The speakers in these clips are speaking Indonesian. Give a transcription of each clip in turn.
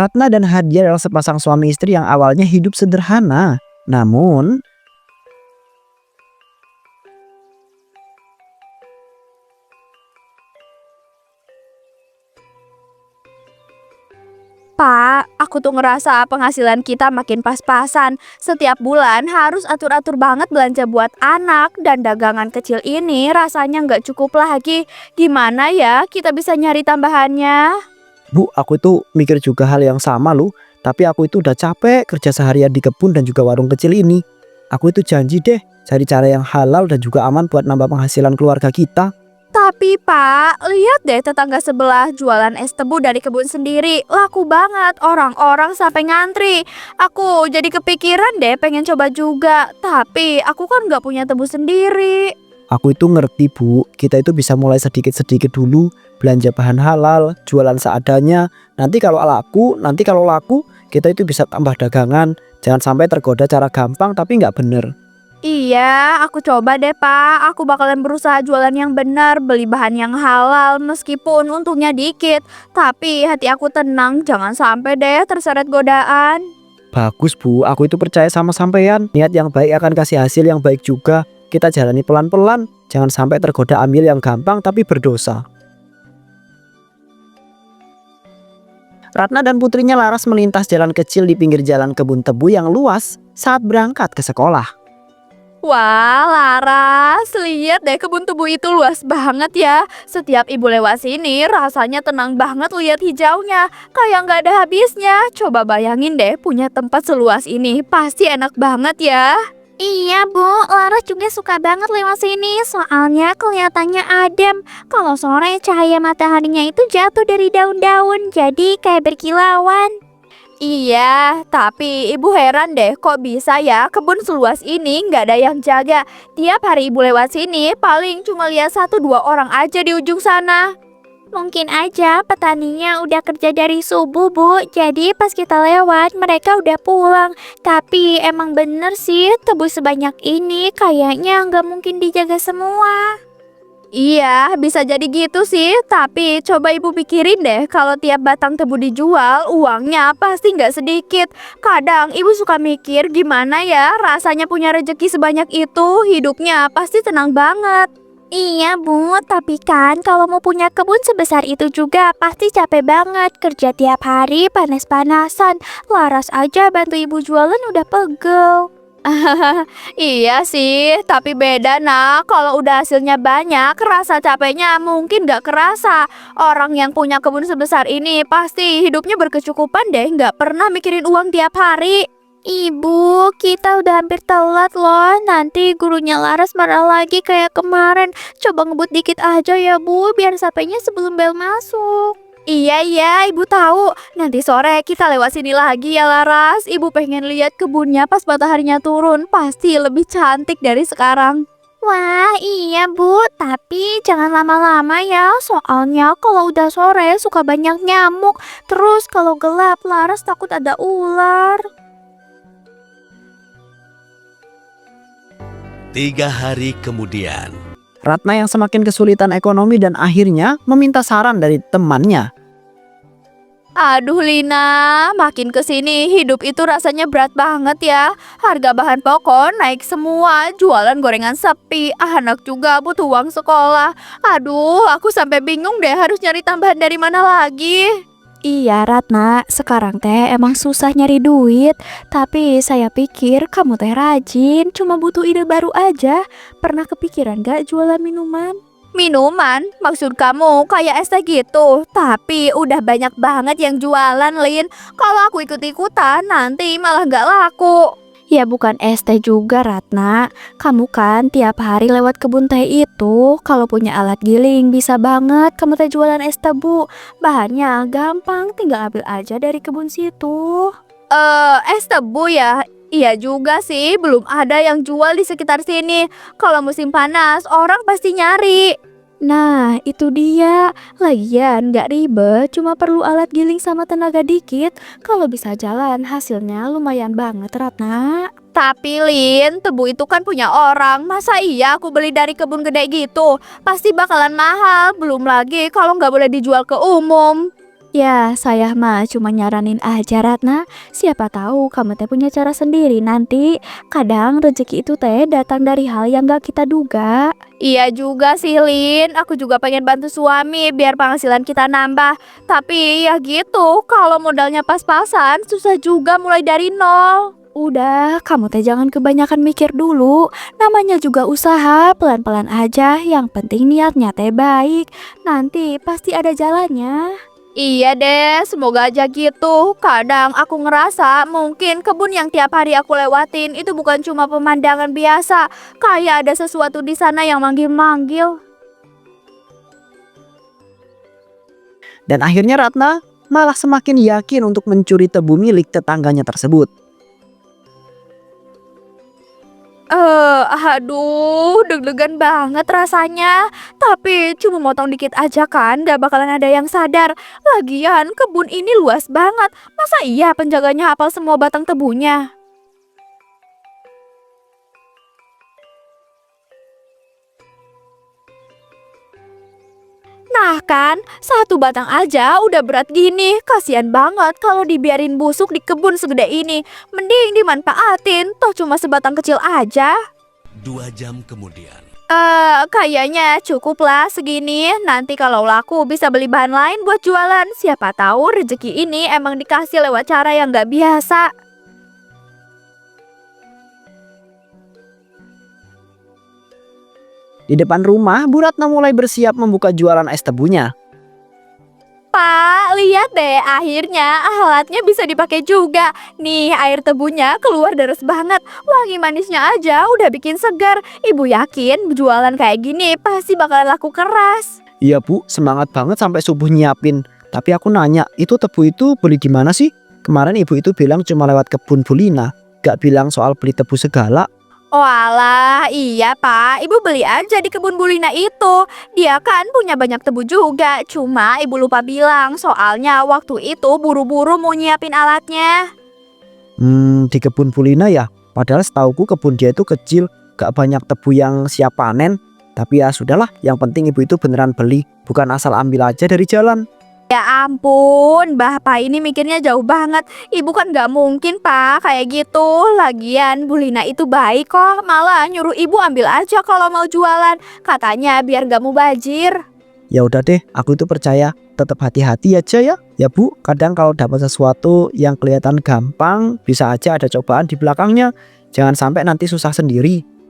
Ratna dan Hadi adalah sepasang suami istri yang awalnya hidup sederhana. Namun, Pak, aku tuh ngerasa penghasilan kita makin pas-pasan. Setiap bulan harus atur-atur banget belanja buat anak. Dan dagangan kecil ini rasanya nggak cukup lagi. Gimana ya kita bisa nyari tambahannya? Bu, aku itu mikir juga hal yang sama loh. Tapi aku itu udah capek kerja seharian di kebun dan juga warung kecil ini. Aku itu janji deh cari cara yang halal dan juga aman buat nambah penghasilan keluarga kita. Tapi Pak, lihat deh tetangga sebelah jualan es tebu dari kebun sendiri. Laku banget, orang-orang sampai ngantri. Aku jadi kepikiran deh pengen coba juga. Tapi aku kan nggak punya tebu sendiri. Aku itu ngerti Bu, kita itu bisa mulai sedikit-sedikit dulu. Belanja bahan halal, jualan seadanya. Nanti kalau laku, kita itu bisa tambah dagangan. Jangan sampai tergoda cara gampang tapi nggak bener. Iya, aku coba deh Pak. Aku bakalan berusaha jualan yang benar, beli bahan yang halal meskipun untungnya dikit. Tapi hati aku tenang, jangan sampai deh terseret godaan. Bagus Bu, aku itu percaya sama sampean. Niat yang baik akan kasih hasil yang baik juga. Kita jalani pelan-pelan, jangan sampai tergoda ambil yang gampang tapi berdosa. Ratna dan putrinya Laras melintas jalan kecil di pinggir jalan kebun tebu yang luas saat berangkat ke sekolah. Wah, Laras, lihat deh kebun tebu itu luas banget ya. Setiap ibu lewat sini rasanya tenang banget lihat hijaunya. Kayak nggak ada habisnya. Coba bayangin deh punya tempat seluas ini. Pasti enak banget ya. Iya Bu, Laras juga suka banget lewat sini. Soalnya kelihatannya adem. Kalau sore cahaya mataharinya itu jatuh dari daun-daun. Jadi kayak berkilauan. Iya, tapi ibu heran deh kok bisa ya kebun seluas ini nggak ada yang jaga. Tiap hari ibu lewat sini paling cuma lihat 1-2 orang aja di ujung sana. Mungkin aja petaninya udah kerja dari subuh Bu, jadi pas kita lewat mereka udah pulang. Tapi emang bener sih tebu sebanyak ini kayaknya nggak mungkin dijaga semua. Iya, bisa jadi gitu sih. Tapi coba ibu pikirin deh, kalau tiap batang tebu dijual, uangnya pasti nggak sedikit. Kadang ibu suka mikir gimana ya rasanya punya rezeki sebanyak itu, hidupnya pasti tenang banget. Iya Bu, tapi kan kalau mau punya kebun sebesar itu juga pasti capek banget. Kerja tiap hari panas-panasan. Laras aja bantu ibu jualan udah pegel. Iya sih, tapi beda nak. Kalau udah hasilnya banyak, rasa capeknya mungkin gak kerasa. Orang yang punya kebun sebesar ini pasti hidupnya berkecukupan deh, gak pernah mikirin uang tiap hari. Ibu, kita udah hampir telat loh. Nanti gurunya Laras marah lagi kayak kemarin. Coba ngebut dikit aja ya Bu, biar sampainya sebelum bel masuk. Iya, ibu tahu. Nanti sore kita lewat sini lagi ya Laras. Ibu pengen lihat kebunnya pas mataharinya turun. Pasti lebih cantik dari sekarang. Wah, iya Bu. Tapi jangan lama-lama ya. Soalnya kalau udah sore suka banyak nyamuk. Terus kalau gelap Laras takut ada ular. 3 hari kemudian. Ratna yang semakin kesulitan ekonomi dan akhirnya meminta saran dari temannya. Aduh Lina, makin kesini hidup itu rasanya berat banget ya. Harga bahan pokok naik semua, jualan gorengan sepi, anak juga butuh uang sekolah. Aduh, aku sampai bingung deh harus nyari tambahan dari mana lagi. Iya Ratna, sekarang teh emang susah nyari duit. Tapi saya pikir kamu teh rajin, cuma butuh ide baru aja. Pernah kepikiran gak jualan minuman? Minuman? Maksud kamu kayak es teh gitu? Tapi udah banyak banget yang jualan, Lin. Kalau aku ikut-ikutan nanti malah gak laku. Ya bukan es teh juga Ratna. Kamu kan tiap hari lewat kebun teh itu. Kalau punya alat giling bisa banget kamu teh jualan es tebu. Bahannya gampang, tinggal ambil aja dari kebun situ. Es tebu ya? Iya juga sih, belum ada yang jual di sekitar sini. Kalau musim panas, orang pasti nyari. Nah, itu dia. Lagian gak ribet, cuma perlu alat giling sama tenaga dikit. Kalau bisa jalan, hasilnya lumayan banget, Ratna. Tapi Lin, tebu itu kan punya orang. Masa iya aku beli dari kebun gede gitu? Pasti bakalan mahal. Belum lagi kalau nggak boleh dijual ke umum. Ya, saya mah cuma nyaranin aja Ratna. Siapa tahu kamu teh punya cara sendiri nanti. Kadang rezeki itu teh datang dari hal yang gak kita duga. Iya juga sih Lin, aku juga pengen bantu suami biar penghasilan kita nambah. Tapi ya gitu, kalau modalnya pas-pasan susah juga mulai dari nol. Udah, kamu teh jangan kebanyakan mikir dulu. Namanya juga usaha, pelan-pelan aja. Yang penting niatnya teh baik. Nanti pasti ada jalannya. Iya deh, semoga aja gitu. Kadang aku ngerasa mungkin kebun yang tiap hari aku lewatin itu bukan cuma pemandangan biasa. Kayak ada sesuatu di sana yang manggil-manggil. Dan akhirnya Ratna malah semakin yakin untuk mencuri tebu milik tetangganya tersebut. Aduh, deg-degan banget rasanya. Tapi cuma motong dikit aja kan, gak bakalan ada yang sadar. Lagian kebun ini luas banget. Masa iya penjaganya hafal semua batang tebunya? Nah kan, satu batang aja udah berat gini. Kasian banget kalau dibiarin busuk di kebun segede ini. Mending dimanfaatin, toh cuma sebatang kecil aja. 2 jam kemudian. Kayaknya cukup lah segini. Nanti kalau laku bisa beli bahan lain buat jualan. Siapa tahu rezeki ini emang dikasih lewat cara yang gak biasa. Di depan rumah, Bu Ratna mulai bersiap membuka jualan es tebunya. Pak, lihat deh, akhirnya alatnya bisa dipakai juga. Nih, air tebunya keluar deres banget. Wangi manisnya aja udah bikin segar. Ibu yakin jualan kayak gini pasti bakalan laku keras. Iya Bu, semangat banget sampai subuh nyiapin. Tapi aku nanya, itu tebu itu beli di mana sih? Kemarin ibu itu bilang cuma lewat kebun Bu Lina, gak bilang soal beli tebu segala. Walah, iya Pak, Ibu beli aja di kebun Bulina itu. Dia kan punya banyak tebu juga, cuma Ibu lupa bilang soalnya waktu itu buru-buru mau nyiapin alatnya. Di kebun Bu Lina ya? Padahal setauku kebun dia itu kecil, gak banyak tebu yang siap panen. Tapi ya sudahlah, yang penting ibu itu beneran beli, bukan asal ambil aja dari jalan. Ya ampun, Bapak ini mikirnya jauh banget. Ibu kan gak mungkin Pak kayak gitu. Lagian Bulina itu baik kok, malah nyuruh Ibu ambil aja kalau mau jualan. Katanya biar gak mubazir. Ya udah deh, aku itu percaya. Tetap hati-hati aja ya. Ya Bu, kadang kalau dapat sesuatu yang kelihatan gampang, bisa aja ada cobaan di belakangnya. Jangan sampai nanti susah sendiri.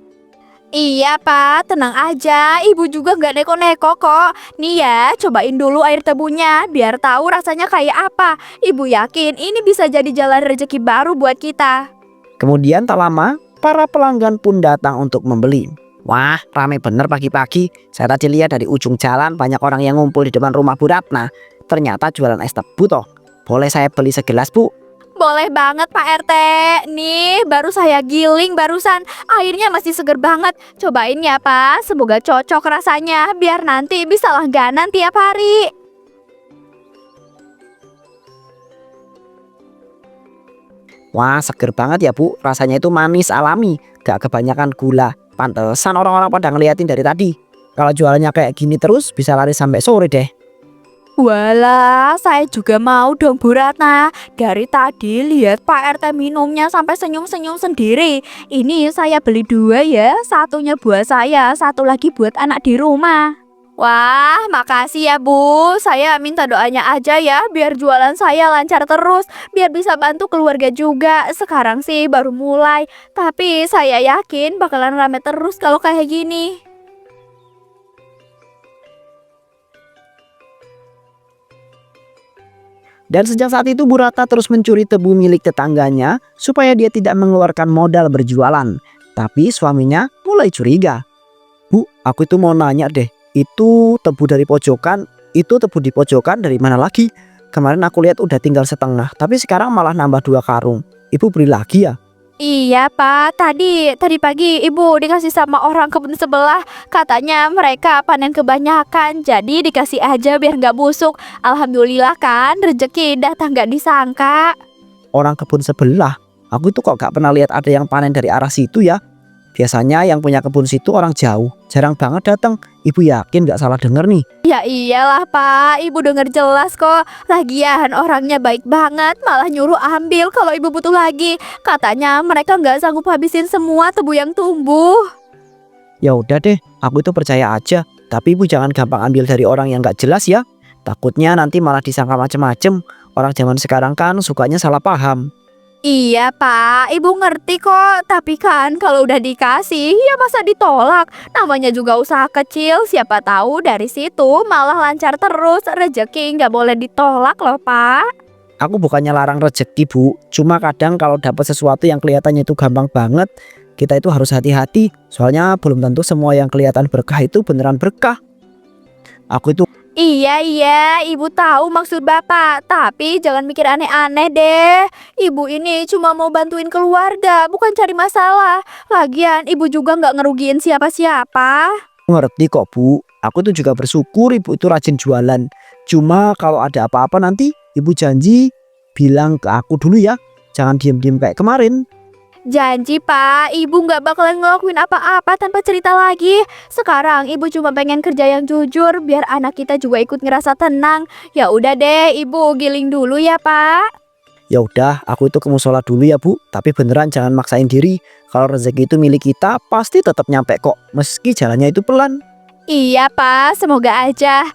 Iya Pak, tenang aja. Ibu juga gak neko-neko kok. Nih ya, cobain dulu air tebunya biar tahu rasanya kayak apa. Ibu yakin ini bisa jadi jalan rezeki baru buat kita. Kemudian tak lama, para pelanggan pun datang untuk membeli. Wah, rame bener pagi-pagi. Saya tadi lihat dari ujung jalan banyak orang yang ngumpul di depan rumah Bu Ratna. Ternyata jualan es tebu toh. Boleh saya beli segelas Bu? Boleh banget Pak RT. Nih, baru saya giling barusan. Airnya masih seger banget. Cobain ya Pak, semoga cocok rasanya. Biar nanti bisa langganan tiap hari. Wah, seger banget ya Bu. Rasanya itu manis alami, gak kebanyakan gula. Pantesan orang-orang pada ngeliatin dari tadi. Kalau jualannya kayak gini terus bisa laris sampai sore deh. Walah, saya juga mau dong Bu Ratna. Dari tadi lihat Pak RT minumnya sampai senyum-senyum sendiri. Ini saya beli 2 ya, satunya buat saya, satu lagi buat anak di rumah. Wah, makasih ya Bu. Saya minta doanya aja ya, biar jualan saya lancar terus, biar bisa bantu keluarga juga. Sekarang sih baru mulai, tapi saya yakin bakalan rame terus kalau kayak gini. Dan sejak saat itu Bu Ratna terus mencuri tebu milik tetangganya supaya dia tidak mengeluarkan modal berjualan. Tapi suaminya mulai curiga. Bu, aku itu mau nanya deh, itu tebu dari pojokan, itu tebu di pojokan dari mana lagi? Kemarin aku lihat udah tinggal setengah, tapi sekarang malah nambah 2 karung. Ibu beli lagi ya? Iya Pak, tadi pagi Ibu dikasih sama orang kebun sebelah. Katanya mereka panen kebanyakan, jadi dikasih aja biar nggak busuk. Alhamdulillah kan, rezeki datang nggak disangka. Orang kebun sebelah? Aku itu kok gak pernah lihat ada yang panen dari arah situ ya? Biasanya yang punya kebun situ orang jauh, jarang banget datang. Ibu yakin gak salah denger nih? Ya iyalah Pak, Ibu denger jelas kok. Lagian orangnya baik banget, malah nyuruh ambil kalau Ibu butuh lagi. Katanya mereka nggak sanggup habisin semua tebu yang tumbuh. Ya udah deh, aku itu percaya aja. Tapi ibu jangan gampang ambil dari orang yang gak jelas ya. Takutnya nanti malah disangka macem-macem. Orang zaman sekarang kan sukanya salah paham. Iya Pak, Ibu ngerti kok. Tapi kan kalau udah dikasih, ya masa ditolak. Namanya juga usaha kecil, siapa tahu dari situ malah lancar terus. Rezeki nggak boleh ditolak loh Pak. Aku bukannya larang rezeki bu, cuma kadang kalau dapat sesuatu yang kelihatannya itu gampang banget, kita itu harus hati-hati. Soalnya belum tentu semua yang kelihatan berkah itu beneran berkah. Aku itu Iya, Ibu tahu maksud Bapak. Tapi jangan mikir aneh-aneh deh. Ibu ini cuma mau bantuin keluarga, bukan cari masalah. Lagian Ibu juga nggak ngerugiin siapa-siapa. ngerti kok bu. Aku tuh juga bersyukur ibu itu rajin jualan. Cuma kalau ada apa-apa nanti ibu janji bilang ke aku dulu ya. Jangan diem-diem kayak kemarin. Janji Pak, Ibu nggak bakalan ngelakuin apa-apa tanpa cerita lagi. Sekarang Ibu cuma pengen kerja yang jujur, biar anak kita juga ikut ngerasa tenang. Ya udah deh, Ibu giling dulu ya Pak. Ya udah, aku itu ke musola dulu ya bu. Tapi beneran jangan maksain diri. Kalau rezeki itu milik kita, pasti tetap nyampe kok. Meski jalannya itu pelan. Iya Pak, semoga aja.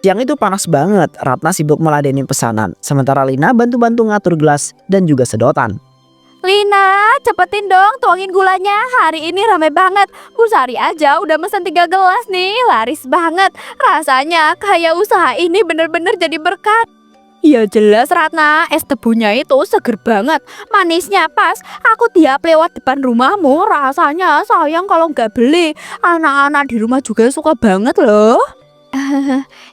Siang itu panas banget, Ratna sibuk meladenin pesanan. Sementara Lina bantu-bantu ngatur gelas dan juga sedotan. Lina, cepetin dong tuangin gulanya. Hari ini rame banget. Bu Sari aja udah mesen 3 gelas nih. Laris banget. Rasanya kayak usaha ini bener-bener jadi berkat. Ya jelas Ratna, es tebunya itu seger banget. Manisnya pas. Aku tiap lewat depan rumahmu rasanya sayang kalau nggak beli. Anak-anak di rumah juga suka banget loh.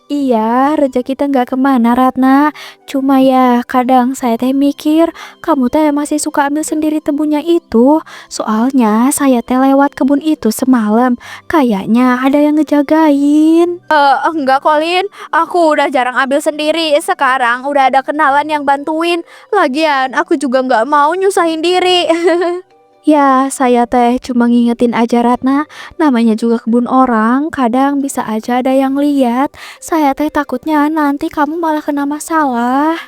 Iya, rezeki kita nggak kemana Ratna. Cuma ya kadang saya teh mikir kamu teh masih suka ambil sendiri tebunya itu. Soalnya saya teh lewat kebun itu semalam. Kayaknya ada yang ngejagain. Enggak Colin, aku udah jarang ambil sendiri. Sekarang udah ada kenalan yang bantuin. Lagian aku juga nggak mau nyusahin diri. Ya, saya teh cuma ngingetin aja Ratna, namanya juga kebun orang, kadang bisa aja ada yang lihat. Saya teh takutnya nanti kamu malah kena masalah.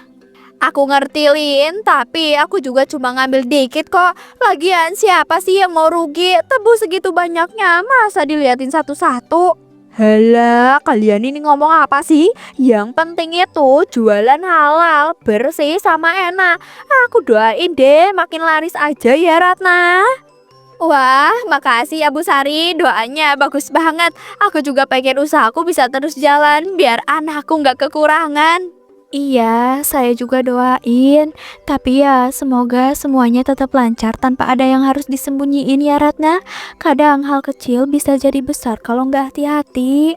Aku ngerti Lin, tapi aku juga cuma ngambil dikit kok. Lagian siapa sih yang mau rugi? Tebu segitu banyaknya, masa diliatin satu-satu? Halah, kalian ini ngomong apa sih? Yang penting itu jualan halal, bersih sama enak. Aku doain deh makin laris aja ya Ratna. Wah, makasih ya Bu Sari, doanya bagus banget. Aku juga pengen usahaku bisa terus jalan biar anakku nggak kekurangan. Iya, saya juga doain. Tapi ya, semoga semuanya tetap lancar tanpa ada yang harus disembunyiin ya Ratna. Kadang hal kecil bisa jadi besar kalau nggak hati-hati.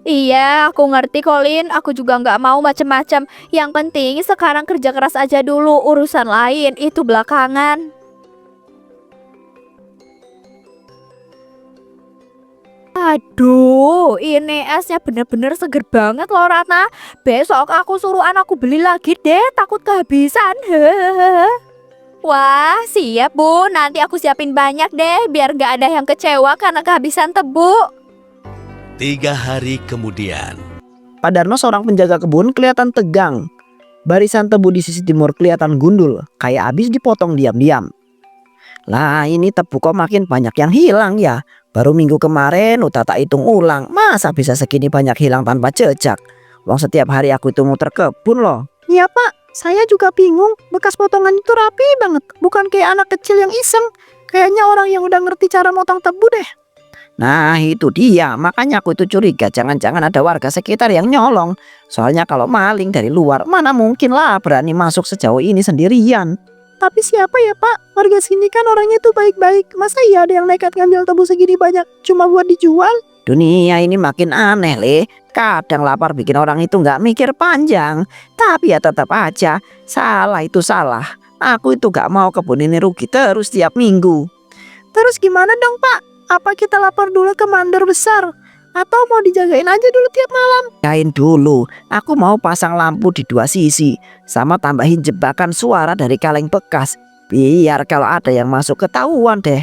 Iya, aku ngerti Colin. Aku juga nggak mau macem-macem. Yang penting sekarang kerja keras aja dulu. Urusan lain itu belakangan. Aduh, ini esnya bener-bener seger banget loh Ratna. Besok aku suruh anakku beli lagi deh, takut kehabisan. Wah, siap Bu. Nanti aku siapin banyak deh, biar gak ada yang kecewa karena kehabisan tebu. 3 hari kemudian. Pak Darno seorang penjaga kebun kelihatan tegang. Barisan tebu di sisi timur kelihatan gundul, kayak habis dipotong diam-diam. Lah ini tebu kok makin banyak yang hilang ya. Baru minggu kemarin udah tak hitung ulang. Masa bisa segini banyak hilang tanpa jejak? Wong setiap hari aku itu muter kebun loh. Iya pak, saya juga bingung. Bekas potongan itu rapi banget. Bukan kayak anak kecil yang iseng. Kayaknya orang yang udah ngerti cara motong tebu deh. Nah itu dia, makanya aku itu curiga jangan-jangan ada warga sekitar yang nyolong. Soalnya kalau maling dari luar, mana mungkin lah berani masuk sejauh ini sendirian. Tapi siapa ya pak? Warga sini kan orangnya tuh baik-baik. Masa iya ada yang nekat ngambil tebu segini banyak cuma buat dijual? Dunia ini makin aneh Le. Kadang lapar bikin orang itu nggak mikir panjang. Tapi ya tetap aja, salah itu salah. Aku itu gak mau kebun ini rugi terus tiap minggu. Terus gimana dong pak? Apa kita lapor dulu ke mandor besar? Atau mau dijagain aja dulu tiap malam? Jagain dulu, aku mau pasang lampu di dua sisi, sama tambahin jebakan suara dari kaleng bekas, biar kalau ada yang masuk ketahuan deh.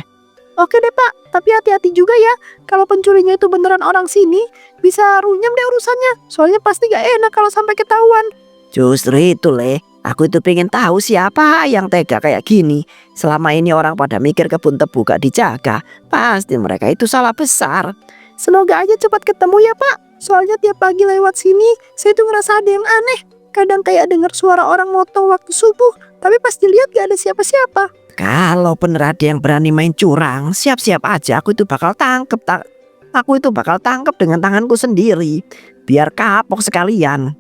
Oke deh Pak, tapi hati-hati juga ya. Kalau pencurinya itu beneran orang sini, bisa runyam deh urusannya. Soalnya pasti gak enak kalau sampai ketahuan. Justru itu Le, aku itu pengen tahu siapa yang tega kayak gini. Selama ini orang pada mikir kebun tebu gak dijaga, pasti mereka itu salah besar. Semoga aja cepat ketemu ya Pak. Soalnya tiap pagi lewat sini, saya tuh ngerasa ada yang aneh. Kadang kayak dengar suara orang motong waktu subuh, tapi pas dilihat gak ada siapa-siapa. Kalau bener ada yang berani main curang, siap-siap aja aku itu bakal tangkep. Aku itu bakal tangkep dengan tanganku sendiri, biar kapok sekalian.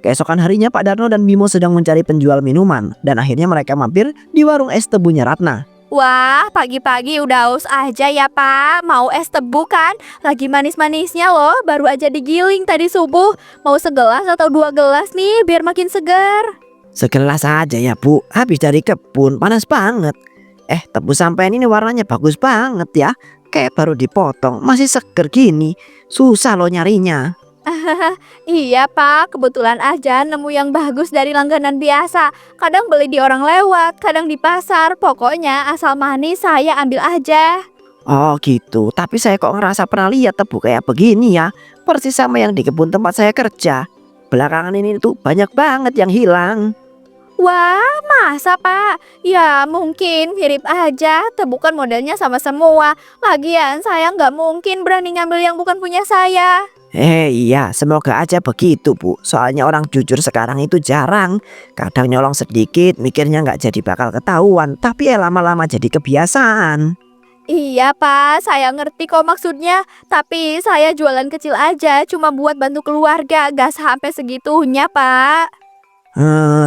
Keesokan harinya Pak Darno dan Bimo sedang mencari penjual minuman, dan akhirnya mereka mampir di warung es tebunya Ratna. Wah, pagi-pagi udah haus aja ya Pak. Mau es tebu kan? Lagi manis-manisnya loh, baru aja digiling tadi subuh. Mau segelas atau 2 gelas nih biar makin segar. Segelas aja ya Bu, habis dari kebun, panas banget. Tebu sampean ini warnanya bagus banget ya. Kayak baru dipotong, masih seger gini. Susah loh nyarinya. Iya Pak, kebetulan aja nemu yang bagus dari langganan biasa. Kadang beli di orang lewat, kadang di pasar. Pokoknya asal manis saya ambil aja. Oh gitu, tapi saya kok ngerasa pernah lihat tebu kayak begini ya. Persis sama yang di kebun tempat saya kerja. Belakangan ini tuh banyak banget yang hilang. Wah, masa Pak? Ya mungkin mirip aja, tebu kan modelnya sama semua. Lagian saya nggak mungkin berani ngambil yang bukan punya saya. Iya, semoga aja begitu Bu. Soalnya orang jujur sekarang itu jarang. Kadang nyolong sedikit, mikirnya nggak jadi bakal ketahuan. Tapi lama-lama jadi kebiasaan. Iya Pak, saya ngerti kok maksudnya. Tapi saya jualan kecil aja, cuma buat bantu keluarga, gak sampai segitunya Pak.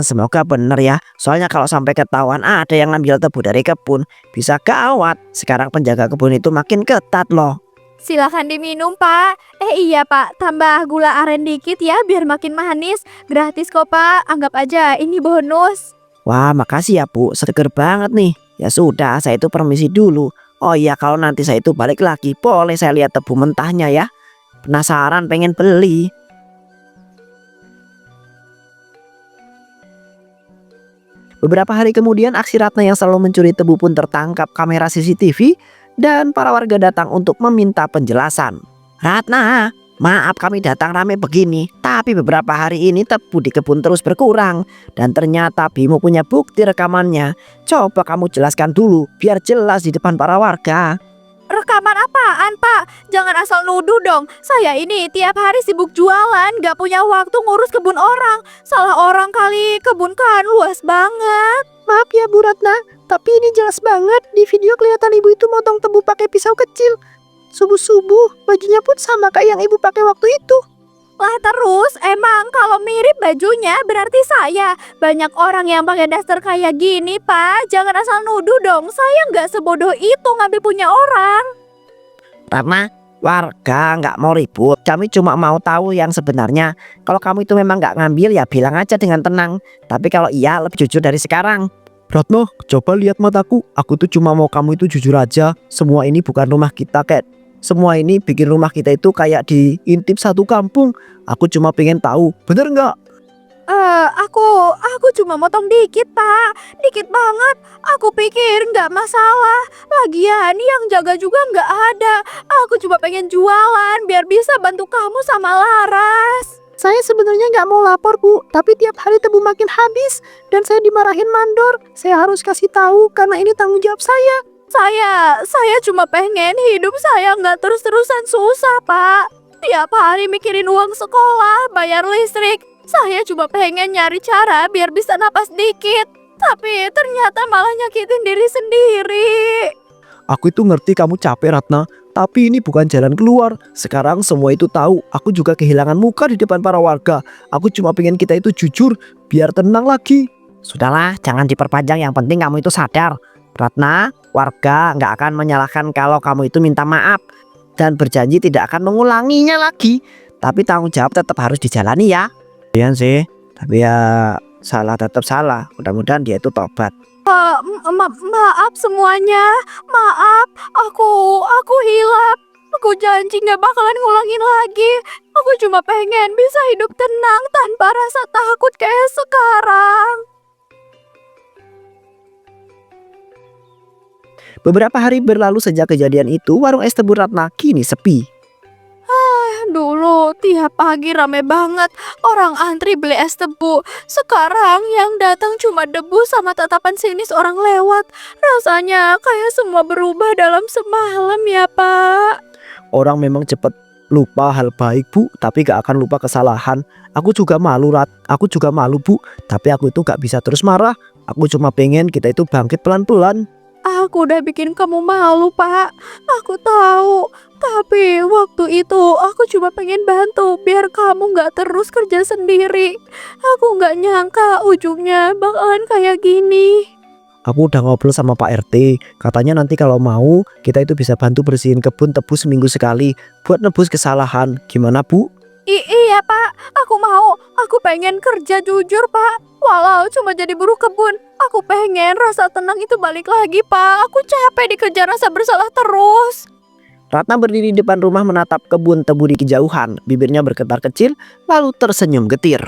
Semoga bener ya. Soalnya kalau sampai ketahuan ada yang ngambil tebu dari kebun, bisa gawat. Sekarang penjaga kebun itu makin ketat loh. Silakan diminum Pak. Iya Pak, tambah gula aren dikit ya biar makin manis. Gratis kok Pak, anggap aja ini bonus. Wah, makasih ya Bu, seger banget nih. Ya sudah, saya itu permisi dulu. Oh iya, kalau nanti saya itu balik lagi, boleh saya lihat tebu mentahnya ya. Penasaran pengen beli. Beberapa hari kemudian aksi Ratna yang selalu mencuri tebu pun tertangkap kamera CCTV dan para warga datang untuk meminta penjelasan. Ratna, maaf kami datang rame begini, tapi beberapa hari ini tebu di kebun terus berkurang dan ternyata Bimo punya bukti rekamannya. Coba kamu jelaskan dulu biar jelas di depan para warga. Rekaman apaan Pak? Jangan asal nuduh dong. Saya ini tiap hari sibuk jualan, gak punya waktu ngurus kebun orang. Salah orang kali, kebun kan luas banget. Maaf ya Bu Ratna, tapi ini jelas banget. Di video kelihatan ibu itu motong tebu pakai pisau kecil. Subuh-subuh, bajunya pun sama kayak yang ibu pakai waktu itu. Lah terus, emang kalau mirip bajunya berarti saya. Banyak orang yang pakai daster kayak gini Pak. Jangan asal nuduh dong. Saya nggak sebodoh itu ngambil punya orang. Ratna, warga nggak mau ribut. Kami cuma mau tahu yang sebenarnya. Kalau kamu itu memang nggak ngambil ya bilang aja dengan tenang. Tapi kalau iya lebih jujur dari sekarang. Ratna, coba lihat mataku. Aku tuh cuma mau kamu itu jujur aja. Semua ini bukan rumah kita, Kat. Semua ini bikin rumah kita itu kayak diintip satu kampung. Aku cuma pengen tahu, bener nggak? Aku cuma motong dikit Pak. Dikit banget. Aku pikir nggak masalah. Lagian yang jaga juga nggak ada. Aku cuma pengen jualan biar bisa bantu kamu sama Laras. Saya sebenarnya nggak mau lapor Bu, tapi tiap hari tebu makin habis dan saya dimarahin mandor. Saya harus kasih tahu karena ini tanggung jawab saya. Saya cuma pengen hidup saya nggak terus-terusan susah Pak. Tiap hari mikirin uang sekolah, bayar listrik. Saya cuma pengen nyari cara biar bisa napas dikit. Tapi ternyata malah nyakitin diri sendiri. Aku itu ngerti kamu capek Ratna, tapi ini bukan jalan keluar. Sekarang semua itu tahu, aku juga kehilangan muka di depan para warga. Aku cuma pengen kita itu jujur, biar tenang lagi. Sudahlah, jangan diperpanjang, yang penting kamu itu sadar. Ratna, warga nggak akan menyalahkan kalau kamu itu minta maaf dan berjanji tidak akan mengulanginya lagi. Tapi tanggung jawab tetap harus dijalani ya. Iya sih, tapi ya salah tetap salah. Mudah-mudahan dia itu tobat. Maaf semuanya. Maaf, aku hilap. Aku janji gak bakalan ngulangin lagi. Aku cuma pengen bisa hidup tenang tanpa rasa takut kayak sekarang. Beberapa hari berlalu sejak kejadian itu, warung es tebu Ratna kini sepi. Dulu tiap pagi rame banget orang antri beli es tebu. Sekarang yang datang cuma debu sama tatapan sinis orang lewat. Rasanya kayak semua berubah dalam semalam ya Pak. Orang memang cepat lupa hal baik Bu, tapi gak akan lupa kesalahan. Aku juga malu aku juga malu Bu, tapi aku itu gak bisa terus marah. Aku cuma pengen kita itu bangkit pelan-pelan. Aku udah bikin kamu malu Pak. Aku tahu. Tapi waktu itu aku cuma pengen bantu biar kamu gak terus kerja sendiri. Aku gak nyangka ujungnya bakalan kayak gini. Aku udah ngobrol sama Pak RT, katanya nanti kalau mau kita itu bisa bantu bersihin kebun tebu seminggu sekali buat nebus kesalahan. Gimana Bu? Iya Pak, aku mau. Aku pengen kerja jujur Pak. Walau cuma jadi buruh kebun. Aku pengen rasa tenang itu balik lagi Pak. Aku capek dikejar rasa bersalah terus. Ratna berdiri di depan rumah menatap kebun tebu di kejauhan, bibirnya bergetar kecil lalu tersenyum getir.